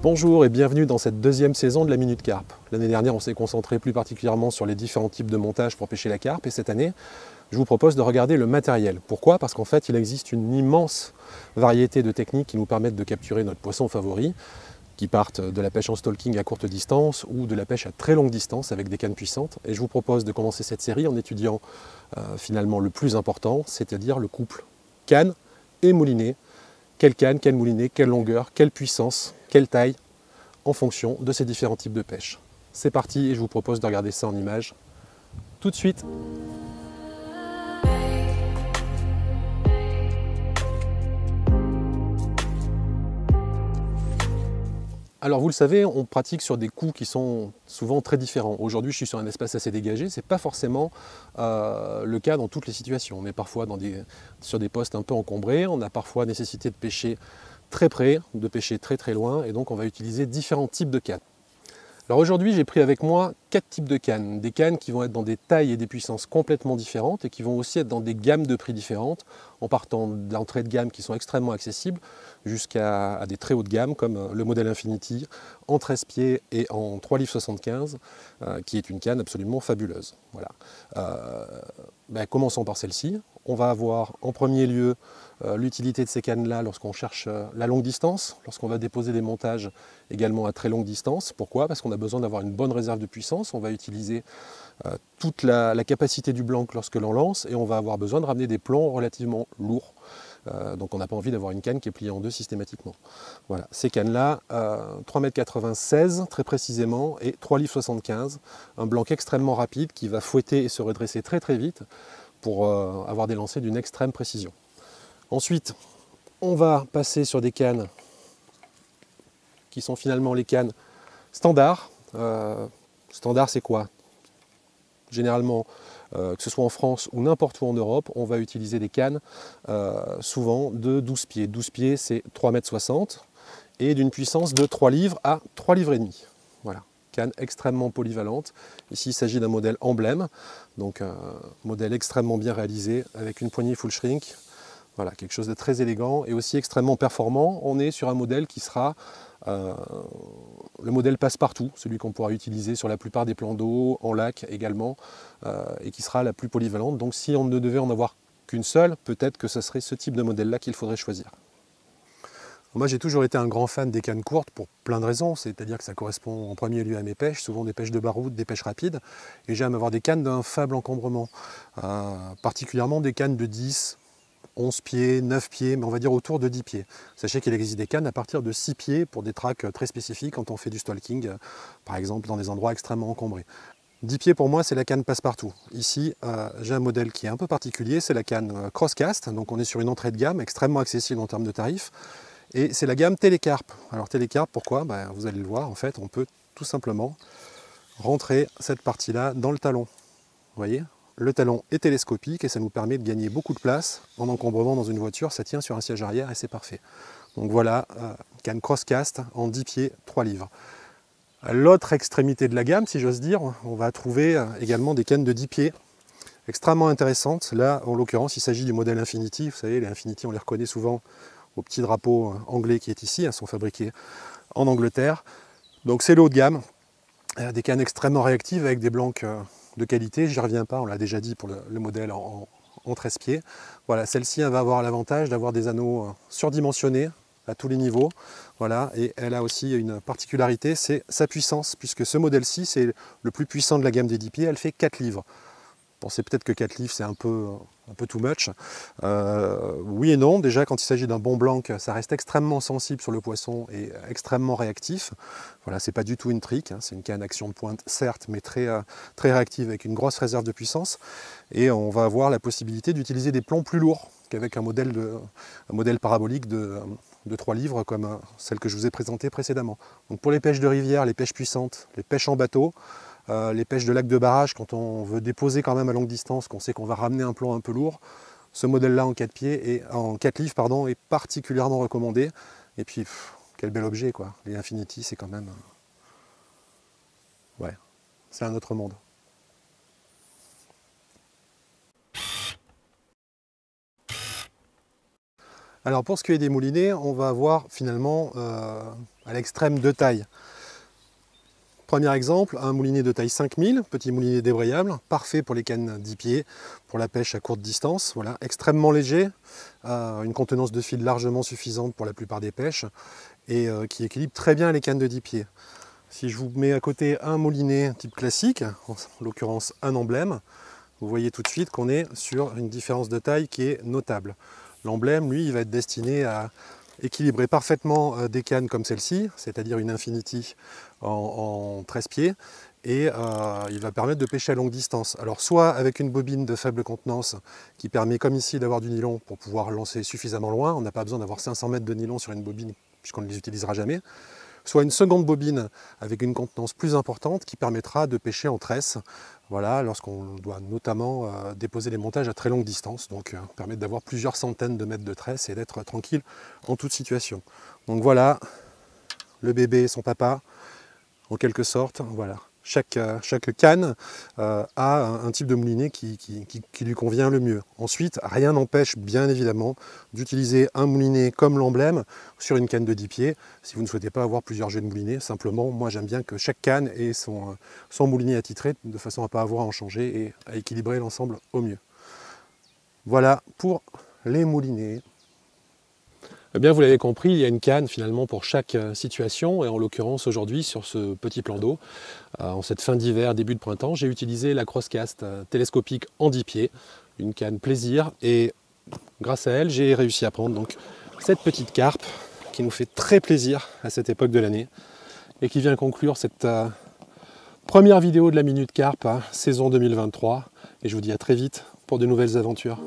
Bonjour et bienvenue dans cette deuxième saison de la Minute Carpe. L'année dernière, on s'est concentré plus particulièrement sur les différents types de montage pour pêcher la carpe et cette année, je vous propose de regarder le matériel. Pourquoi? Parce qu'en fait, il existe une immense variété de techniques qui nous permettent de capturer notre poisson favori, qui partent de la pêche en stalking à courte distance ou de la pêche à très longue distance avec des cannes puissantes. Et je vous propose de commencer cette série en étudiant finalement le plus important, c'est-à-dire le couple canne et moulinet. Quelle canne, quel moulinet, quelle longueur, quelle puissance, quelle taille, en fonction de ces différents types de pêche. C'est parti et je vous propose de regarder ça en images tout de suite. Alors vous le savez, on pratique sur des coups qui sont souvent très différents. Aujourd'hui, je suis sur un espace assez dégagé, ce n'est pas forcément le cas dans toutes les situations. On est parfois sur des postes un peu encombrés, on a parfois nécessité de pêcher très près, de pêcher très très loin, et donc on va utiliser différents types de cannes. Alors aujourd'hui, j'ai pris avec moi 4 types de cannes. Des cannes qui vont être dans des tailles et des puissances complètement différentes et qui vont aussi être dans des gammes de prix différentes, en partant d'entrées de gamme qui sont extrêmement accessibles jusqu'à des très hautes gammes comme le modèle Infinity en 13 pieds et en 3 livres 75, qui est une canne absolument fabuleuse. Voilà. Commençons par celle-ci. On va avoir en premier lieu l'utilité de ces cannes-là lorsqu'on cherche la longue distance, lorsqu'on va déposer des montages également à très longue distance. Pourquoi? Parce qu'on a besoin d'avoir une bonne réserve de puissance. On va utiliser toute la capacité du blanc lorsque l'on lance et on va avoir besoin de ramener des plombs relativement lourds. Donc on n'a pas envie d'avoir une canne qui est pliée en deux systématiquement. Voilà, ces cannes-là, 3,96 m très précisément et 3 livres 75, un blanc extrêmement rapide qui va fouetter et se redresser très très vite pour avoir des lancers d'une extrême précision. Ensuite, on va passer sur des cannes qui sont finalement les cannes standards. Standard, c'est quoi? Généralement, que ce soit en France ou n'importe où en Europe, on va utiliser des cannes souvent de 12 pieds. 12 pieds, c'est 3,60 m et d'une puissance de 3 livres à 3 livres et demi. Voilà, canne extrêmement polyvalente. Ici, il s'agit d'un modèle emblème, donc un modèle extrêmement bien réalisé avec une poignée full shrink. Voilà, quelque chose de très élégant et aussi extrêmement performant. On est sur un modèle qui sera le modèle passe-partout, celui qu'on pourra utiliser sur la plupart des plans d'eau, en lac également, et qui sera la plus polyvalente. Donc si on ne devait en avoir qu'une seule, peut-être que ce serait ce type de modèle-là qu'il faudrait choisir. Moi j'ai toujours été un grand fan des cannes courtes pour plein de raisons, c'est-à-dire que ça correspond en premier lieu à mes pêches, souvent des pêches de baroud, des pêches rapides, et j'aime avoir des cannes d'un faible encombrement, particulièrement des cannes de 10, 11 pieds, 9 pieds, mais on va dire autour de 10 pieds. Sachez qu'il existe des cannes à partir de 6 pieds pour des tracks très spécifiques quand on fait du stalking, par exemple dans des endroits extrêmement encombrés. 10 pieds pour moi c'est la canne passe-partout. Ici j'ai un modèle qui est un peu particulier, c'est la canne Crosscast, donc on est sur une entrée de gamme extrêmement accessible en termes de tarifs, et c'est la gamme Télécarpe. Alors Télécarpe, pourquoi? Vous allez le voir, en fait on peut tout simplement rentrer cette partie-là dans le talon. Vous voyez? Le talon est télescopique et ça nous permet de gagner beaucoup de place en encombrement dans une voiture, ça tient sur un siège arrière et c'est parfait. Donc voilà, canne Crosscast en 10 pieds, 3 livres. À l'autre extrémité de la gamme, si j'ose dire, on va trouver également des cannes de 10 pieds, extrêmement intéressantes. Là, en l'occurrence, il s'agit du modèle Infinity. Vous savez, les Infinity, on les reconnaît souvent au petit drapeau anglais qui est ici, elles sont fabriquées en Angleterre. Donc c'est le haut de gamme, des cannes extrêmement réactives avec des blancs de qualité, j'y reviens pas, on l'a déjà dit pour le modèle en 13 pieds. Voilà, celle-ci va avoir l'avantage d'avoir des anneaux surdimensionnés à tous les niveaux. Voilà, et elle a aussi une particularité, c'est sa puissance, puisque ce modèle-ci, c'est le plus puissant de la gamme des 10 pieds, elle fait 4 livres. Vous pensez peut-être que 4 livres, c'est un peu too much. Oui et non, déjà quand il s'agit d'un bon blanc, ça reste extrêmement sensible sur le poisson et extrêmement réactif. Voilà, c'est pas du tout une trick, hein. C'est une canne action de pointe, certes, mais très réactive avec une grosse réserve de puissance. Et on va avoir la possibilité d'utiliser des plombs plus lourds qu'avec un modèle parabolique de 3 livres comme celle que je vous ai présentée précédemment. Donc pour les pêches de rivière, les pêches puissantes, les pêches en bateau, les pêches de lac de barrage, quand on veut déposer quand même à longue distance, qu'on sait qu'on va ramener un plomb un peu lourd, ce modèle-là en 4 pieds et en 4 livres pardon, est particulièrement recommandé. Et puis, quel bel objet quoi. Les Infinity, c'est quand même... Ouais, c'est un autre monde. Alors pour ce qui est des moulinets, on va avoir finalement à l'extrême deux tailles. Premier exemple, un moulinet de taille 5000, petit moulinet débrayable, parfait pour les cannes 10 pieds, pour la pêche à courte distance, voilà, extrêmement léger, une contenance de fil largement suffisante pour la plupart des pêches, et qui équilibre très bien les cannes de 10 pieds. Si je vous mets à côté un moulinet type classique, en l'occurrence un emblème, vous voyez tout de suite qu'on est sur une différence de taille qui est notable. L'emblème, lui, il va être destiné à équilibrer parfaitement des cannes comme celle-ci, c'est-à-dire une Infinity en 13 pieds, et il va permettre de pêcher à longue distance. Alors soit avec une bobine de faible contenance qui permet comme ici d'avoir du nylon pour pouvoir lancer suffisamment loin, on n'a pas besoin d'avoir 500 mètres de nylon sur une bobine puisqu'on ne les utilisera jamais, soit une seconde bobine avec une contenance plus importante qui permettra de pêcher en tresse, voilà, lorsqu'on doit notamment déposer les montages à très longue distance, donc permettre d'avoir plusieurs centaines de mètres de tresse et d'être tranquille en toute situation. Donc voilà, le bébé et son papa, en quelque sorte, voilà. Chaque canne a un type de moulinet qui lui convient le mieux. Ensuite, rien n'empêche bien évidemment d'utiliser un moulinet comme l'emblème sur une canne de 10 pieds. Si vous ne souhaitez pas avoir plusieurs jeux de moulinets, simplement, moi j'aime bien que chaque canne ait son moulinet attitré de façon à ne pas avoir à en changer et à équilibrer l'ensemble au mieux. Voilà pour les moulinets. Eh bien, vous l'avez compris, il y a une canne finalement pour chaque situation, et en l'occurrence aujourd'hui sur ce petit plan d'eau, en cette fin d'hiver, début de printemps, j'ai utilisé la Crosscast télescopique en 10 pieds, une canne plaisir, et grâce à elle, j'ai réussi à prendre donc cette petite carpe qui nous fait très plaisir à cette époque de l'année et qui vient conclure cette première vidéo de la Minute Carpe, saison 2023, et je vous dis à très vite pour de nouvelles aventures.